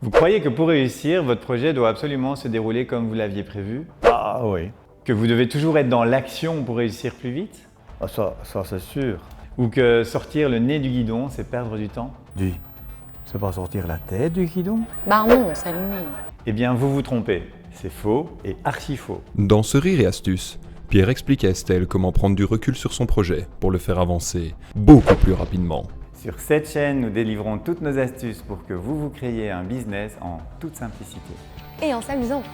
Vous croyez que pour réussir, votre projet doit absolument se dérouler comme vous l'aviez prévu? Ah oui, Que vous devez toujours être dans l'action pour réussir plus vite? ah, ça c'est sûr. Ou que sortir le nez du guidon, c'est perdre du temps? Dis, c'est pas sortir la tête du guidon? Bah non, c'est le nez. Eh bien, vous vous trompez. C'est faux et archi faux. Dans ce Rire et Astuces, Pierre explique à Estelle comment prendre du recul sur son projet pour le faire avancer beaucoup plus rapidement. Sur cette chaîne, nous délivrons toutes nos astuces pour que vous créiez un business en toute simplicité. Et en s'amusant.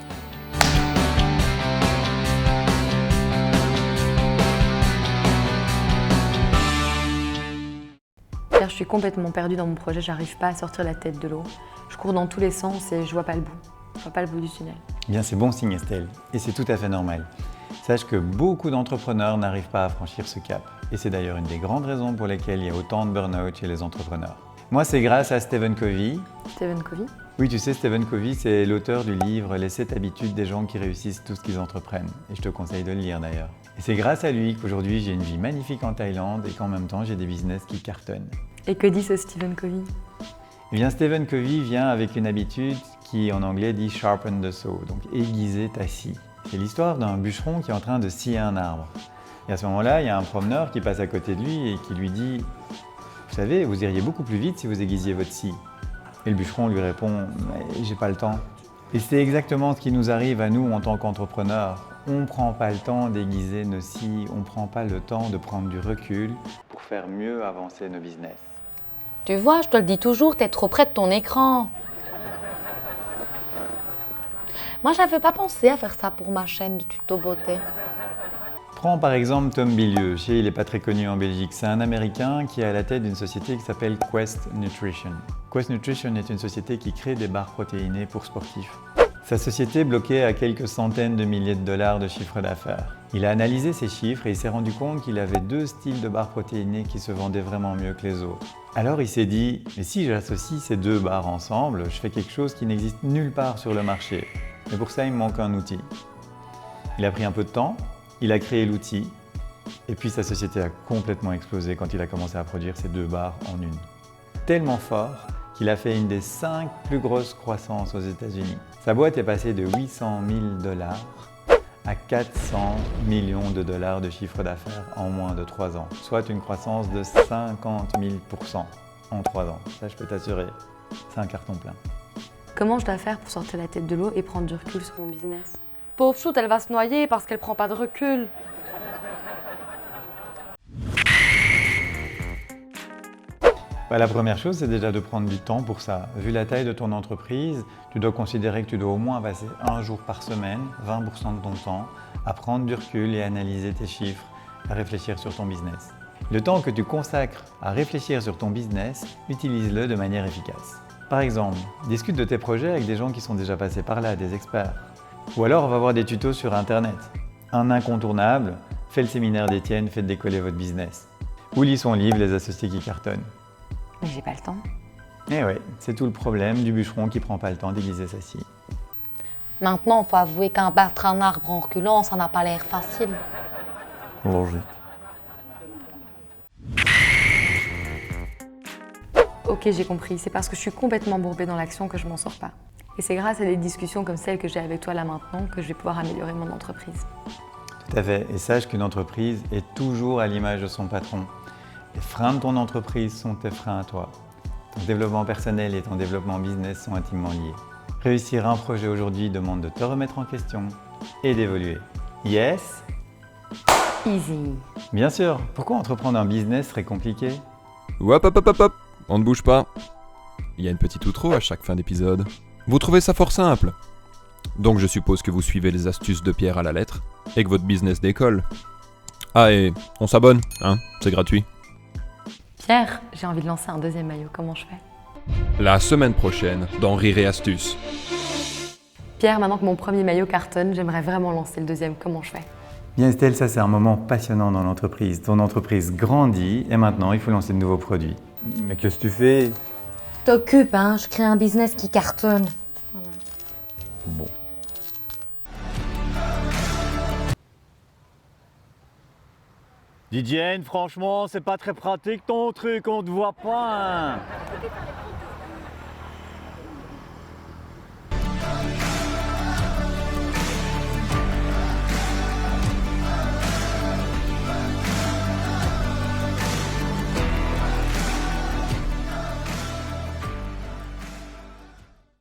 Pierre, je suis complètement perdue dans mon projet, j'arrive pas à sortir la tête de l'eau. Je cours dans tous les sens et je vois pas le bout. Je vois pas le bout du tunnel. Eh bien, c'est bon signe, Estelle, et c'est tout à fait normal. Sache que beaucoup d'entrepreneurs n'arrivent pas à franchir ce cap. Et c'est d'ailleurs une des grandes raisons pour lesquelles il y a autant de burn-out chez les entrepreneurs. Moi, c'est grâce à Stephen Covey. Stephen Covey? Oui, tu sais, Stephen Covey, c'est l'auteur du livre « Les 7 habitudes des gens qui réussissent tout ce qu'ils entreprennent ». Et je te conseille de le lire d'ailleurs. Et c'est grâce à lui qu'aujourd'hui, j'ai une vie magnifique en Thaïlande et qu'en même temps, j'ai des business qui cartonnent. Et que dit ce Stephen Covey? Eh bien, Stephen Covey vient avec une habitude qui, en anglais, dit « sharpen the saw », donc aiguiser ta scie. C'est l'histoire d'un bûcheron qui est en train de scier un arbre. Et à ce moment-là, il y a un promeneur qui passe à côté de lui et qui lui dit « Vous savez, vous iriez beaucoup plus vite si vous aiguisiez votre scie. » Et le bûcheron lui répond « Mais j'ai pas le temps. » Et c'est exactement ce qui nous arrive à nous en tant qu'entrepreneurs. On ne prend pas le temps d'aiguiser nos scies, on ne prend pas le temps de prendre du recul pour faire mieux avancer nos business. Tu vois, je te le dis toujours, t'es trop près de ton écran. Moi, j'avais pas pensé à faire ça pour ma chaîne de tuto beauté. Prends par exemple Tom Bilyeu, il n'est pas très connu en Belgique. C'est un Américain qui est à la tête d'une société qui s'appelle Quest Nutrition. Quest Nutrition est une société qui crée des barres protéinées pour sportifs. Sa société bloquait à quelques centaines de milliers de dollars de chiffre d'affaires. Il a analysé ces chiffres et il s'est rendu compte qu'il avait deux styles de barres protéinées qui se vendaient vraiment mieux que les autres. Alors il s'est dit, mais si j'associe ces deux barres ensemble, je fais quelque chose qui n'existe nulle part sur le marché. Mais pour ça, il me manque un outil. Il a pris un peu de temps, il a créé l'outil, et puis sa société a complètement explosé quand il a commencé à produire ces deux barres en une. Tellement fort qu'il a fait une des 5 plus grosses croissances aux États-Unis. Sa boîte est passée de 800 000 $ à 400 millions de dollars de chiffre d'affaires en moins de 3 ans, soit une croissance de 50 000 % en 3 ans. Ça, je peux t'assurer, c'est un carton plein. Comment je dois faire pour sortir la tête de l'eau et prendre du recul sur mon business? Pauvre choute, elle va se noyer parce qu'elle prend pas de recul. La première chose, c'est déjà de prendre du temps pour ça. Vu la taille de ton entreprise, tu dois considérer que tu dois au moins passer un jour par semaine, 20% de ton temps, à prendre du recul et à analyser tes chiffres, à réfléchir sur ton business. Le temps que tu consacres à réfléchir sur ton business, utilise-le de manière efficace. Par exemple, discute de tes projets avec des gens qui sont déjà passés par là, des experts. Ou alors, on va voir des tutos sur Internet. Un incontournable, fais le séminaire d'Étienne, faites décoller votre business. Ou lis son livre, Les associés qui cartonnent. Mais j'ai pas le temps. Eh ouais, c'est tout le problème du bûcheron qui prend pas le temps d'aiguiser sa scie. Maintenant, faut avouer qu'un battre un arbre en reculant, ça n'a pas l'air facile. Logique. Ok, j'ai compris. C'est parce que je suis complètement bourbée dans l'action que je m'en sors pas. Et c'est grâce à des discussions comme celles que j'ai avec toi là maintenant que je vais pouvoir améliorer mon entreprise. Tout à fait. Et sache qu'une entreprise est toujours à l'image de son patron. Les freins de ton entreprise sont tes freins à toi. Ton développement personnel et ton développement business sont intimement liés. Réussir un projet aujourd'hui demande de te remettre en question et d'évoluer. Yes? Easy. Bien sûr. Pourquoi entreprendre un business serait compliqué? Hop hop hop hop hop, on ne bouge pas. Il y a une petite outro à chaque fin d'épisode. Vous trouvez ça fort simple? Donc je suppose que vous suivez les astuces de Pierre à la lettre et que votre business décolle. Ah et on s'abonne, hein, c'est gratuit. Pierre, j'ai envie de lancer un deuxième maillot. Comment je fais? La semaine prochaine dans Rire et Astuces. Pierre, maintenant que mon premier maillot cartonne, j'aimerais vraiment lancer le deuxième. Comment je fais? Bien Estelle, ça c'est un moment passionnant dans l'entreprise. Ton entreprise grandit et maintenant il faut lancer de nouveaux produits. Mais qu'est-ce que tu fais? T'occupes, hein, je crée un business qui cartonne. Bon. Didienne, franchement, c'est pas très pratique ton truc, on te voit pas. Hein.